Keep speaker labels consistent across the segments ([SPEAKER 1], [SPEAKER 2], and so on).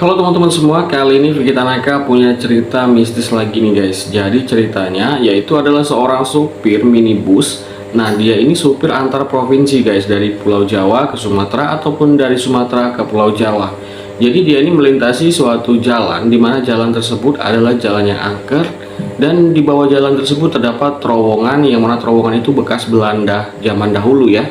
[SPEAKER 1] Halo teman-teman semua, kali ini Vicky Tanaka punya cerita mistis lagi nih guys. Jadi ceritanya yaitu adalah seorang supir minibus. Nah, dia ini supir antar provinsi guys, dari Pulau Jawa ke Sumatera ataupun dari Sumatera ke Pulau Jawa. Jadi dia ini melintasi suatu jalan di mana jalan tersebut adalah jalan yang angker, dan di bawah jalan tersebut terdapat terowongan yang mana terowongan itu bekas Belanda zaman dahulu ya.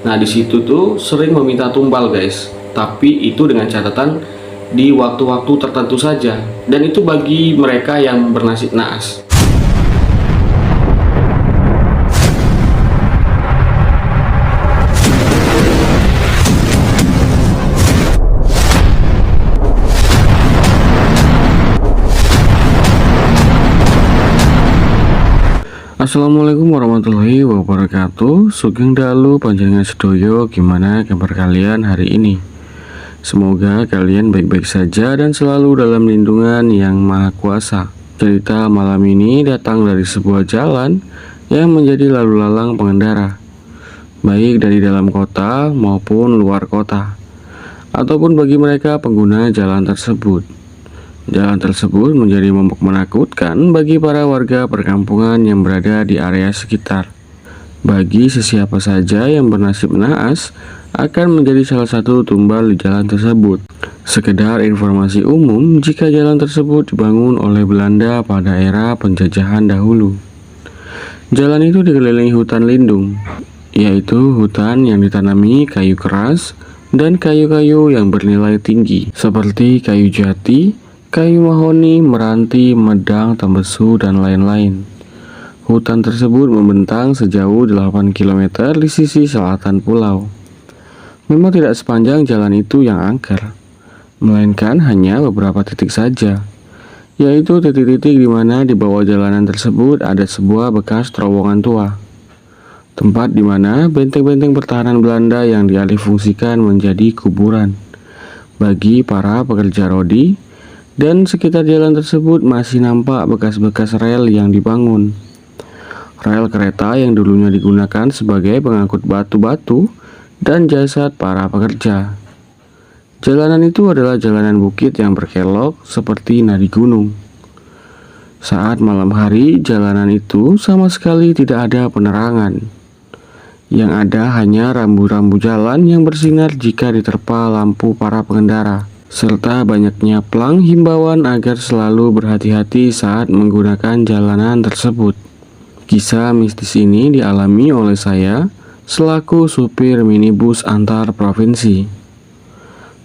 [SPEAKER 1] Nah, di situ tuh sering meminta tumbal guys. Tapi itu dengan catatan di waktu-waktu tertentu saja, dan itu bagi mereka yang bernasib naas. Assalamualaikum warahmatullahi wabarakatuh. Sugeng dalu panjenengan sedoyo, gimana kabar kalian hari ini? Semoga kalian baik-baik saja dan selalu dalam lindungan yang maha kuasa. Cerita malam ini datang dari sebuah jalan yang menjadi lalu lalang pengendara, baik dari dalam kota maupun luar kota, ataupun bagi mereka pengguna jalan tersebut. Jalan tersebut menjadi momok menakutkan bagi para warga perkampungan yang berada di area sekitar. Bagi sesiapa saja yang bernasib naas akan menjadi salah satu tumbal di jalan tersebut. Sekedar informasi umum, jika jalan tersebut dibangun oleh Belanda pada era penjajahan dahulu. Jalan itu dikelilingi hutan lindung, yaitu hutan yang ditanami kayu keras dan kayu-kayu yang bernilai tinggi, seperti kayu jati, kayu mahoni, meranti, medang, tembesu, dan lain-lain. Hutan tersebut membentang sejauh 8 km di sisi selatan pulau. Memang tidak sepanjang jalan itu yang angker, melainkan hanya beberapa titik saja, yaitu titik-titik di mana di bawah jalanan tersebut ada sebuah bekas terowongan tua, tempat di mana benteng-benteng pertahanan Belanda yang dialihfungsikan menjadi kuburan bagi para pekerja rodi, dan sekitar jalan tersebut masih nampak bekas-bekas rel yang dibangun. Rel kereta yang dulunya digunakan sebagai pengangkut batu-batu dan jasad para pekerja. Jalanan itu adalah jalanan bukit yang berkelok seperti nadi gunung. Saat malam hari, jalanan itu sama sekali tidak ada penerangan. Yang ada hanya rambu-rambu jalan yang bersinar jika diterpa lampu para pengendara, serta banyaknya plang himbauan agar selalu berhati-hati saat menggunakan jalanan tersebut. Kisah mistis ini dialami oleh saya selaku supir minibus antar provinsi.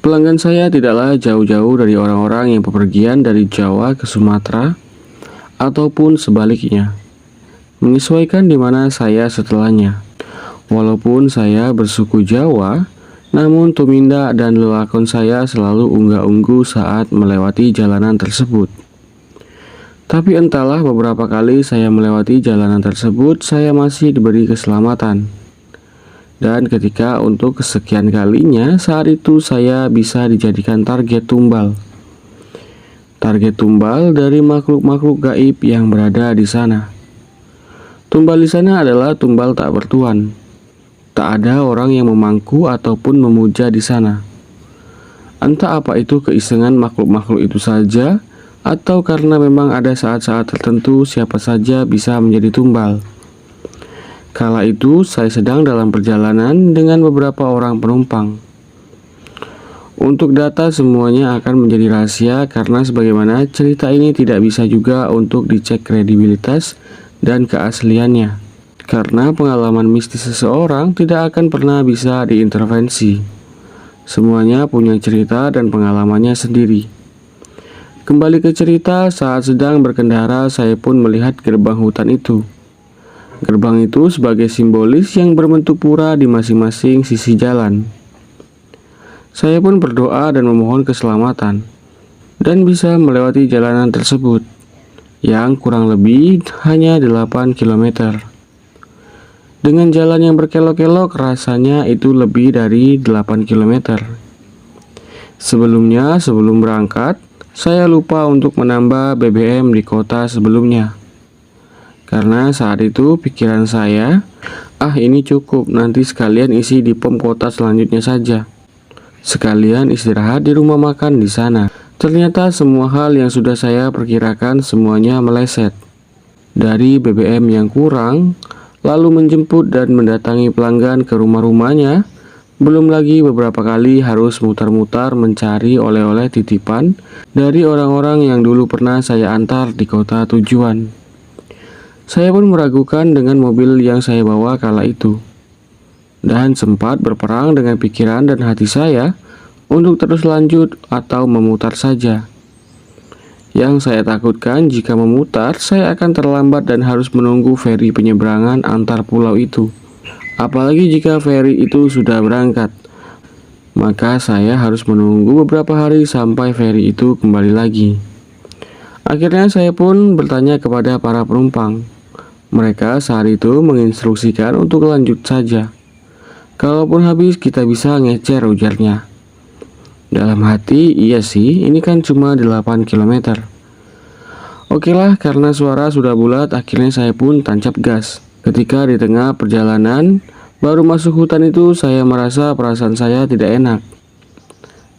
[SPEAKER 1] Pelanggan saya tidaklah jauh-jauh dari orang-orang yang bepergian dari Jawa ke Sumatera ataupun sebaliknya, menyesuaikan di mana saya setelahnya. Walaupun saya bersuku Jawa, namun tumindak dan lelakon saya selalu unggah-ungguh saat melewati jalanan tersebut. Tapi entahlah, beberapa kali saya melewati jalanan tersebut, saya masih diberi keselamatan. Dan ketika untuk kesekian kalinya, saat itu saya bisa dijadikan target tumbal. Target tumbal dari makhluk-makhluk gaib yang berada di sana. Tumbal di sana adalah tumbal tak bertuan. Tak ada orang yang memangku ataupun memuja di sana. Entah apa itu keisengan makhluk-makhluk itu saja, atau karena memang ada saat-saat tertentu siapa saja bisa menjadi tumbal. Kala itu saya sedang dalam perjalanan dengan beberapa orang penumpang. Untuk data semuanya akan menjadi rahasia karena sebagaimana cerita ini tidak bisa juga untuk dicek kredibilitas dan keasliannya. Karena pengalaman mistis seseorang tidak akan pernah bisa diintervensi. Semuanya punya cerita dan pengalamannya sendiri. Kembali ke cerita, saat sedang berkendara saya pun melihat gerbang hutan itu. Gerbang itu sebagai simbolis yang berbentuk pura di masing-masing sisi jalan. Saya pun berdoa dan memohon keselamatan dan bisa melewati jalanan tersebut yang kurang lebih hanya 8 km. Dengan jalan yang berkelok-kelok, rasanya itu lebih dari 8 km. Sebelum berangkat, saya lupa untuk menambah BBM di kota sebelumnya. Karena saat itu pikiran saya, ini cukup, nanti sekalian isi di pom kota selanjutnya saja. Sekalian istirahat di rumah makan di sana. Ternyata semua hal yang sudah saya perkirakan semuanya meleset. Dari BBM yang kurang, lalu menjemput dan mendatangi pelanggan ke rumah-rumahnya, belum lagi beberapa kali harus mutar-mutar mencari oleh-oleh titipan dari orang-orang yang dulu pernah saya antar di kota tujuan. Saya pun meragukan dengan mobil yang saya bawa kala itu, dan sempat berperang dengan pikiran dan hati saya untuk terus lanjut atau memutar saja. Yang saya takutkan jika memutar, saya akan terlambat dan harus menunggu feri penyeberangan antar pulau itu. Apalagi jika feri itu sudah berangkat, maka saya harus menunggu beberapa hari sampai feri itu kembali lagi. Akhirnya saya pun bertanya kepada para penumpang. Mereka saat itu menginstruksikan untuk lanjut saja. Kalaupun habis kita bisa ngecer, ujarnya. Dalam hati, iya sih, ini kan cuma 8 km. Okelah, karena suara sudah bulat, akhirnya saya pun tancap gas. Ketika di tengah perjalanan, baru masuk hutan itu, saya merasa perasaan saya tidak enak.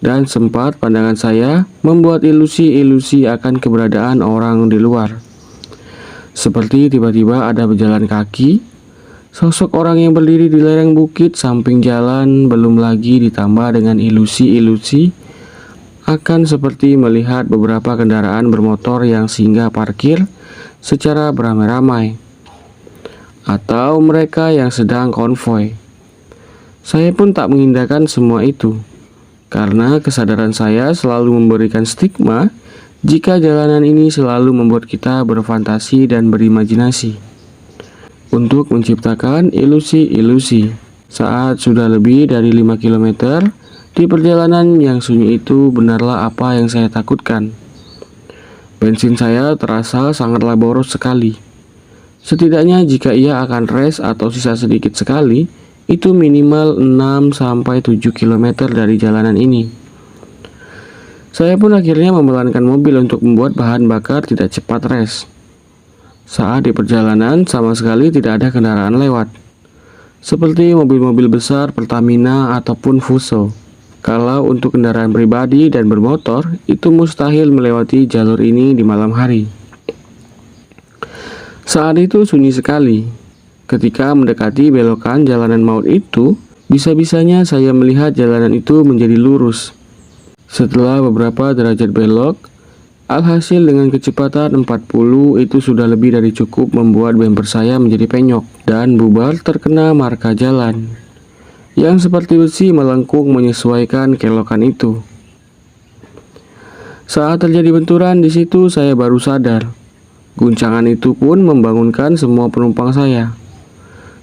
[SPEAKER 1] Dan sempat pandangan saya membuat ilusi-ilusi akan keberadaan orang di luar. Seperti tiba-tiba ada pejalan kaki, sosok orang yang berdiri di lereng bukit samping jalan, belum lagi ditambah dengan ilusi-ilusi akan seperti melihat beberapa kendaraan bermotor yang singgah parkir secara beramai-ramai, atau mereka yang sedang konvoi. Saya pun tak mengindahkan semua itu, karena kesadaran saya selalu memberikan stigma jika jalanan ini selalu membuat kita berfantasi dan berimajinasi untuk menciptakan ilusi-ilusi. Saat sudah lebih dari 5 km di perjalanan yang sunyi itu, benarlah apa yang saya takutkan. Bensin saya terasa sangatlah boros sekali. Setidaknya jika ia akan rest atau sisa sedikit sekali, itu minimal 6-7 km dari jalanan ini. Saya pun akhirnya membelankan mobil untuk membuat bahan bakar tidak cepat rest. Saat di perjalanan sama sekali tidak ada kendaraan lewat, seperti mobil-mobil besar Pertamina ataupun Fuso. Kalau untuk kendaraan pribadi dan bermotor, itu mustahil melewati jalur ini di malam hari. Saat itu sunyi sekali. Ketika mendekati belokan jalanan maut itu, bisa-bisanya saya melihat jalanan itu menjadi lurus. Setelah beberapa derajat belok, alhasil dengan kecepatan 40 itu sudah lebih dari cukup membuat bumper saya menjadi penyok dan bubar terkena marka jalan yang seperti besi melengkung menyesuaikan kelokan itu. Saat terjadi benturan di situ, saya baru sadar. Guncangan itu pun membangunkan semua penumpang saya.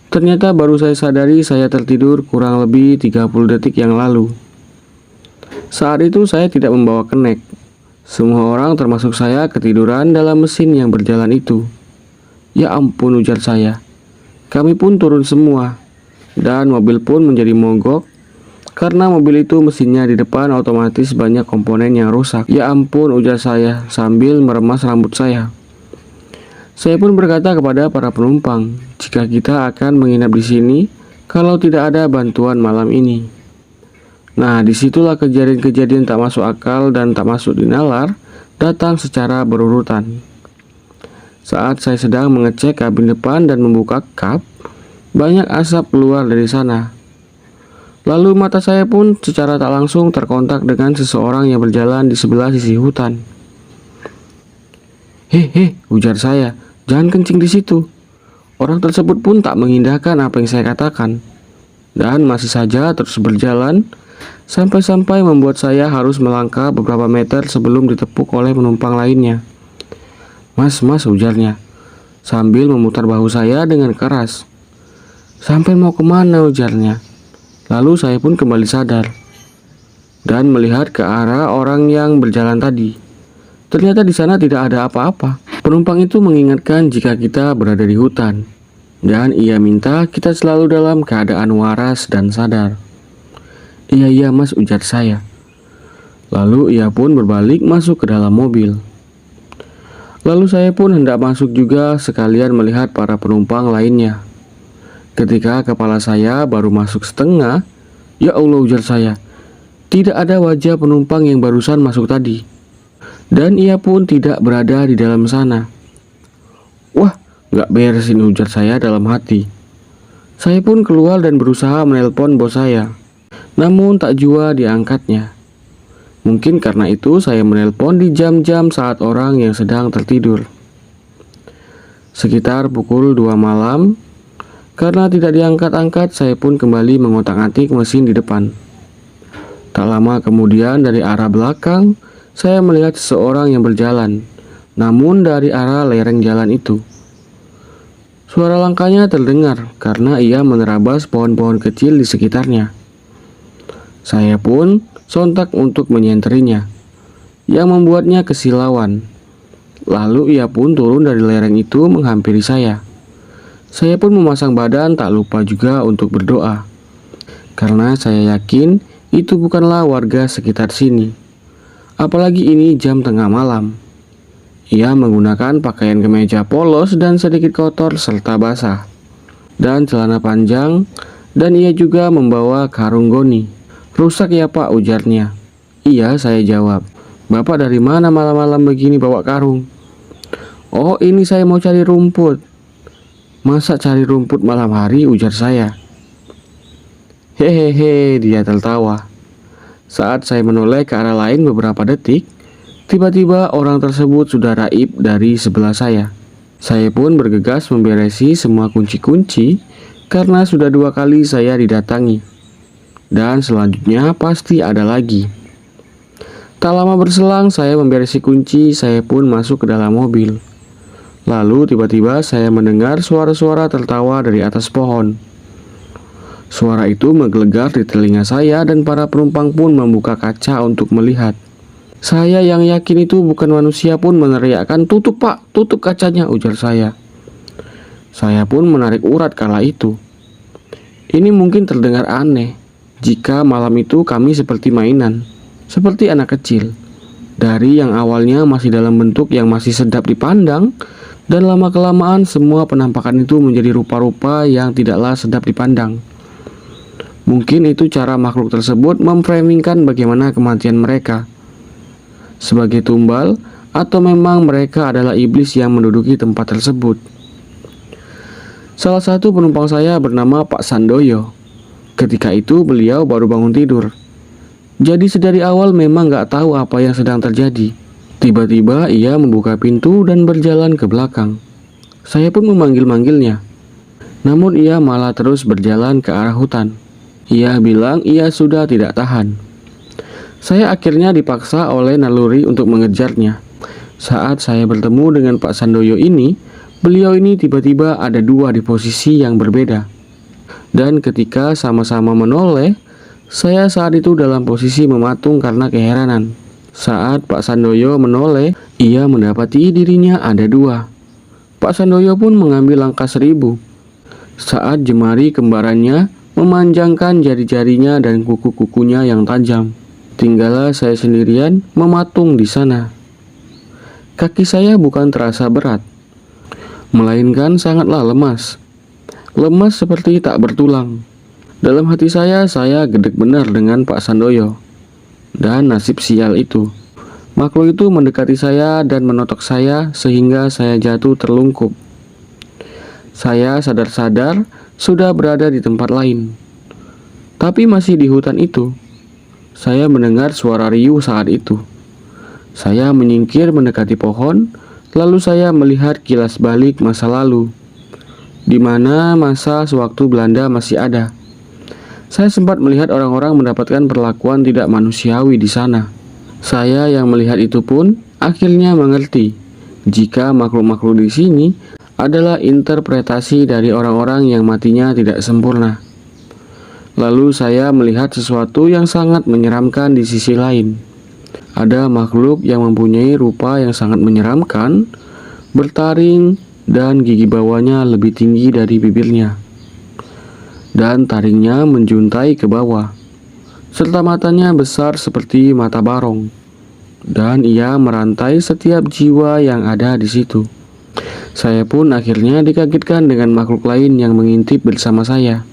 [SPEAKER 1] Ternyata baru saya sadari saya tertidur kurang lebih 30 detik yang lalu. Saat itu saya tidak membawa kenek. Semua orang termasuk saya ketiduran dalam mesin yang berjalan itu. Ya ampun, ujar saya. Kami pun turun semua. Dan mobil pun menjadi mogok. Karena mobil itu mesinnya di depan otomatis banyak komponen yang rusak. Ya ampun, ujar saya sambil meremas rambut saya. Saya pun berkata kepada para penumpang, jika kita akan menginap di sini kalau tidak ada bantuan malam ini. Nah, disitulah kejadian-kejadian tak masuk akal dan tak masuk di nalar datang secara berurutan. Saat saya sedang mengecek kabin depan dan membuka kap, banyak asap keluar dari sana. Lalu mata saya pun secara tak langsung terkontak dengan seseorang yang berjalan di sebelah sisi hutan. Hei, ujar saya, jangan kencing di situ. Orang tersebut pun tak mengindahkan apa yang saya katakan, dan masih saja terus berjalan, sampai-sampai membuat saya harus melangkah beberapa meter sebelum ditepuk oleh penumpang lainnya. Mas, ujarnya, sambil memutar bahu saya dengan keras. Sampai mau kemana, ujarnya. Lalu saya pun kembali sadar, dan melihat ke arah orang yang berjalan tadi. Ternyata di sana tidak ada apa-apa. Penumpang itu mengingatkan jika kita berada di hutan, dan ia minta kita selalu dalam keadaan waras dan sadar. Iya mas, ujar saya. Lalu ia pun berbalik masuk ke dalam mobil. Lalu saya pun hendak masuk juga sekalian melihat para penumpang lainnya. Ketika kepala saya baru masuk setengah, ya Allah, ujar saya, tidak ada wajah penumpang yang barusan masuk tadi. dan ia pun tidak berada di dalam sana. Wah, gak beres ini, ujar saya dalam hati. Saya pun keluar dan berusaha menelpon bos saya, namun tak jua diangkatnya. Mungkin karena itu saya menelpon di jam-jam saat orang yang sedang tertidur. Sekitar pukul 2 malam, karena tidak diangkat-angkat, saya pun kembali mengotak-atik mesin di depan. Tak lama kemudian dari arah belakang, saya melihat seseorang yang berjalan, namun dari arah lereng jalan itu. Suara langkahnya terdengar karena ia menerabas pohon-pohon kecil di sekitarnya. Saya pun sontak untuk menyenterinya, yang membuatnya kesilauan. Lalu ia pun turun dari lereng itu menghampiri saya. Saya pun memasang badan, tak lupa juga untuk berdoa, karena saya yakin itu bukanlah warga sekitar sini. Apalagi ini jam tengah malam. Ia menggunakan pakaian kemeja polos dan sedikit kotor serta basah, dan celana panjang, dan ia juga membawa karung goni. Rusak ya Pak, ujarnya. Iya, saya jawab. Bapak dari mana malam-malam begini bawa karung? Oh, ini saya mau cari rumput. Masa cari rumput malam hari, ujar saya. Hehehe, dia tertawa. Saat saya menoleh ke arah lain beberapa detik, tiba-tiba orang tersebut sudah raib dari sebelah saya. Saya pun bergegas memberesi semua kunci-kunci karena sudah 2 kali saya didatangi. Dan selanjutnya pasti ada lagi. Tak lama berselang saya memberesi kunci, saya pun masuk ke dalam mobil. Lalu tiba-tiba saya mendengar suara-suara tertawa dari atas pohon. Suara itu menggelegar di telinga saya dan para penumpang pun membuka kaca untuk melihat. Saya yang yakin itu bukan manusia pun meneriakkan, "Tutup Pak, tutup kacanya," ujar saya. Saya pun menarik urat kala itu. Ini mungkin terdengar aneh jika malam itu kami seperti mainan, seperti anak kecil. Dari yang awalnya masih dalam bentuk yang masih sedap dipandang, dan lama-kelamaan semua penampakan itu menjadi rupa-rupa yang tidaklah sedap dipandang. Mungkin itu cara makhluk tersebut memframingkan bagaimana kematian mereka. Sebagai tumbal, atau memang mereka adalah iblis yang menduduki tempat tersebut. Salah satu penumpang saya bernama Pak Sandoyo. Ketika itu beliau baru bangun tidur. Jadi sedari awal memang gak tahu apa yang sedang terjadi. Tiba-tiba ia membuka pintu dan berjalan ke belakang. Saya pun memanggil-manggilnya, namun ia malah terus berjalan ke arah hutan. Ia bilang ia sudah tidak tahan. Saya akhirnya dipaksa oleh naluri untuk mengejarnya. Saat saya bertemu dengan Pak Sandoyo ini, beliau ini tiba-tiba ada 2 di posisi yang berbeda. Dan ketika sama-sama menoleh, saya saat itu dalam posisi mematung karena keheranan. Saat Pak Sandoyo menoleh, ia mendapati dirinya ada 2. Pak Sandoyo pun mengambil langkah 1000. Saat jemari kembarannya memanjangkan jari-jarinya dan kuku-kukunya yang tajam, tinggallah saya sendirian mematung di sana. Kaki saya bukan terasa berat, melainkan sangatlah lemas. Lemas seperti tak bertulang. Dalam hati saya gedek benar dengan Pak Sandoyo. Dan nasib sial itu. Makhluk itu mendekati saya dan menotok saya sehingga saya jatuh terlungkup. Saya sadar-sadar sudah berada di tempat lain. Tapi masih di hutan itu. Saya mendengar suara riuh saat itu. Saya menyingkir mendekati pohon, lalu saya melihat kilas balik masa lalu, di mana masa sewaktu Belanda masih ada. Saya sempat melihat orang-orang mendapatkan perlakuan tidak manusiawi di sana. Saya yang melihat itu pun akhirnya mengerti jika makhluk-makhluk di sini adalah interpretasi dari orang-orang yang matinya tidak sempurna. Lalu saya melihat sesuatu yang sangat menyeramkan di sisi lain. Ada makhluk yang mempunyai rupa yang sangat menyeramkan, bertaring, dan gigi bawahnya lebih tinggi dari bibirnya. Dan taringnya menjuntai ke bawah, serta matanya besar seperti mata barong, dan ia merantai setiap jiwa yang ada di situ. Saya pun akhirnya dikagetkan dengan makhluk lain yang mengintip bersama saya.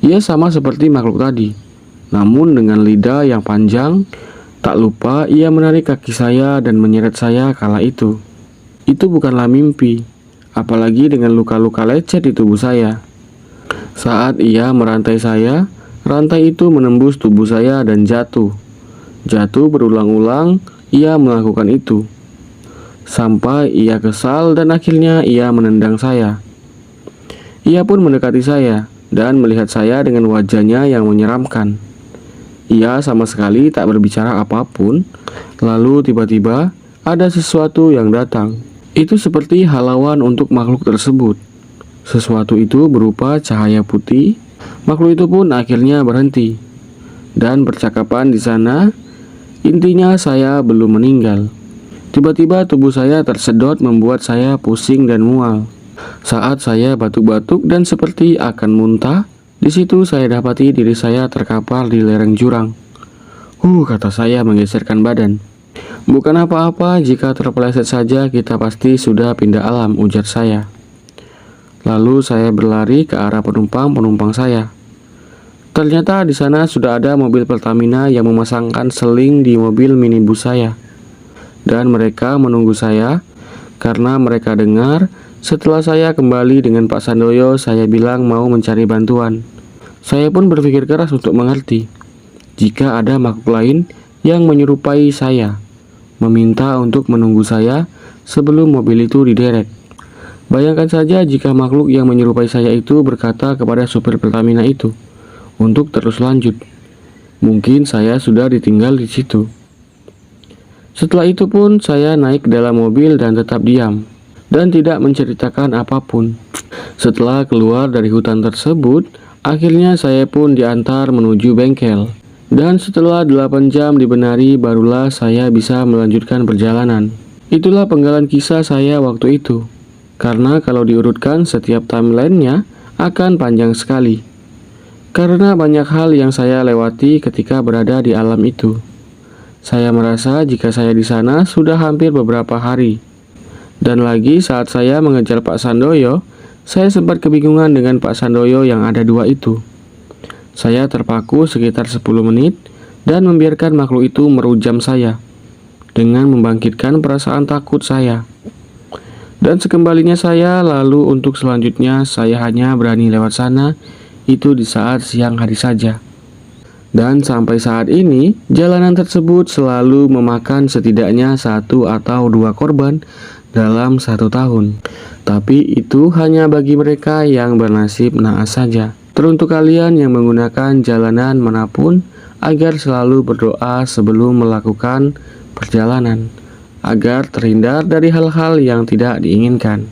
[SPEAKER 1] Ia sama seperti makhluk tadi, namun dengan lidah yang panjang Tak lupa ia menarik kaki saya dan menyeret saya kala itu. Itu bukanlah mimpi, apalagi dengan luka-luka lecet di tubuh saya. Saat ia merantai saya, rantai itu menembus tubuh saya dan jatuh. Jatuh berulang-ulang, ia melakukan itu. Sampai ia kesal dan akhirnya ia menendang saya. Ia pun mendekati saya dan melihat saya dengan wajahnya yang menyeramkan. Ia sama sekali tak berbicara apapun, lalu tiba-tiba ada sesuatu yang datang. Itu seperti halauan untuk makhluk tersebut. Sesuatu itu berupa cahaya putih. Makhluk itu pun akhirnya berhenti. Dan percakapan di sana, intinya saya belum meninggal. Tiba-tiba tubuh saya tersedot membuat saya pusing dan mual. Saat saya batuk-batuk dan seperti akan muntah, di situ saya dapati diri saya terkapar di lereng jurang. Kata saya menggeserkan badan. Bukan apa-apa, jika terpeleset saja kita pasti sudah pindah alam, ujar saya. Lalu saya berlari ke arah penumpang saya. Ternyata di sana sudah ada mobil Pertamina yang memasangkan seling di mobil minibus saya. Dan mereka menunggu saya karena mereka dengar setelah saya kembali dengan Pak Sandoyo, saya bilang mau mencari bantuan. Saya pun berpikir keras untuk mengerti jika ada makhluk lain yang menyerupai saya, meminta untuk menunggu saya sebelum mobil itu diderek. Bayangkan saja jika makhluk yang menyerupai saya itu berkata kepada supir Pertamina itu untuk terus lanjut. Mungkin saya sudah ditinggal di situ. Setelah itu pun saya naik ke dalam mobil dan tetap diam dan tidak menceritakan apapun. Setelah keluar dari hutan tersebut, akhirnya saya pun diantar menuju bengkel. Dan setelah 8 jam dibenari, barulah saya bisa melanjutkan perjalanan. Itulah penggalan kisah saya waktu itu. Karena kalau diurutkan setiap timelinenya akan panjang sekali. Karena banyak hal yang saya lewati ketika berada di alam itu. Saya merasa jika saya di sana sudah hampir beberapa hari. Dan lagi saat saya mengejar Pak Sandoyo, saya sempat kebingungan dengan Pak Sandoyo yang ada dua itu. Saya terpaku sekitar 10 menit dan membiarkan makhluk itu merujam saya dengan membangkitkan perasaan takut saya. Dan sekembalinya saya, lalu untuk selanjutnya saya hanya berani lewat sana itu di saat siang hari saja. Dan sampai saat ini, jalanan tersebut selalu memakan setidaknya 1 atau 2 korban dalam 1 tahun. Tapi itu hanya bagi mereka yang bernasib naas saja. Teruntuk kalian yang menggunakan jalanan manapun, agar selalu berdoa sebelum melakukan perjalanan, agar terhindar dari hal-hal yang tidak diinginkan.